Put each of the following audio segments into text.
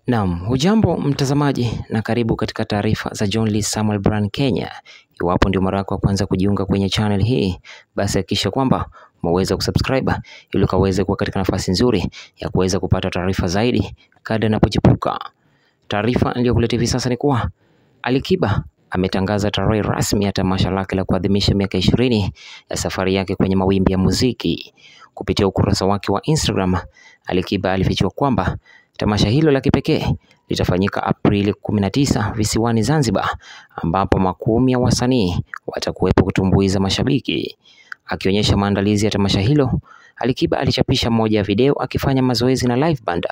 Naam, hujambo mtazamaji na karibu katika taarifa za John Lee Samuel Brand Kenya. Iwapo ndio mara yako ya kwanza kujiunga kwenye channel hii, basi hakikisha kwamba umeweza kusubscribe ili ukaweze kuwa katika nafasi nzuri ya kuweza kupata taarifa zaidi kadri inapochipuka. Taarifa niliyokuletea hivi sasa ni kuwa Ali Kiba ametangaza tarehe rasmi ya tamasha lake la kuadhimisha miaka 20 ya safari yake kwenye mawimbi ya muziki. Kupitia ukurasa wake wa Instagram, Ali Kiba alifichua kwamba tamasha hilo la kipekee litafanyika Aprili 19 visiwani Zanzibar, ambapo makumi ya wasanii watakuwepo kutumbuiza mashabiki. Akionyesha maandalizi ya tamasha hilo, Ali Kiba alichapisha moja ya video akifanya mazoezi na live band,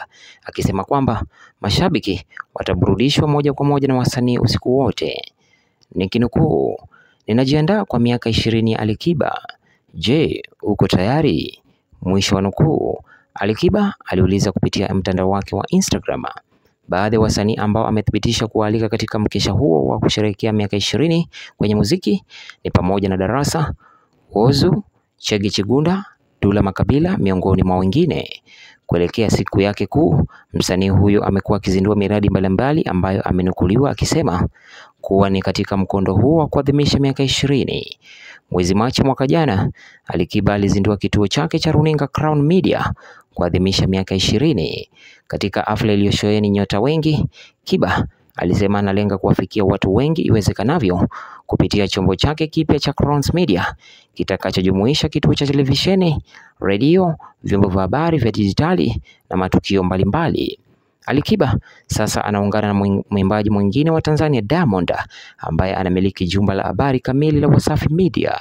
akisema kwamba mashabiki wataburudishwa moja kwa moja na wasanii usiku wote. Nikinukuu, "Ninajiandaa kwa miaka 20 ya Ali Kiba. Je, uko tayari?" Mwisho wa nukuu. Ali Kiba aliuliza kupitia mtandao wake wa Instagram. Baadhi ya wasanii ambao amethibitisha kualika katika mkesha huo wa kusherehekea miaka 20 kwenye muziki ni pamoja na Darasa, Whozu, Chege Chigunda, Dula Makabila miongoni mwa wengine. Kuelekea siku yake kuu, msanii huyo amekuwa akizindua miradi mbalimbali ambayo amenukuliwa akisema kuwa ni katika mkondo huo wa kuadhimisha miaka 20. Mwezi Machi mwaka jana, Ali Kiba alizindua kituo chake cha runinga Crown Media kuadhimisha miaka 20. Katika hafla iliyosheheni nyota wengi, Kiba alisema analenga kuwafikia watu wengi iwezekanavyo kupitia chombo chake kipya cha Crown Media kitakachojumuisha kituo cha televisheni, redio, vyombo vya habari vya dijitali na matukio mbalimbali. Ali Kiba sasa anaungana na mwimbaji mwingine wa Tanzania, Diamond, ambaye anamiliki jumba la habari kamili la Wasafi Media.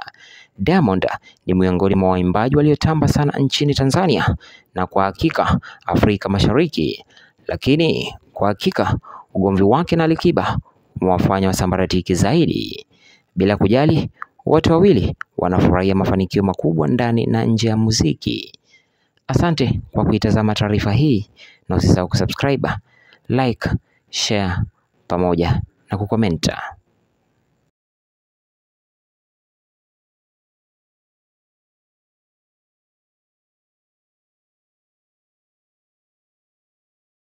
Diamond ni miongoni mwa waimbaji waliotamba sana nchini Tanzania na kwa hakika Afrika Mashariki, lakini kwa hakika ugomvi wake na Ali Kiba umewafanya wasambaratiki zaidi. Bila kujali, wote wawili wanafurahia mafanikio makubwa ndani na nje ya muziki. Asante kwa kuitazama taarifa hii na usisahau kusubscribe, like, share pamoja na kukomenta.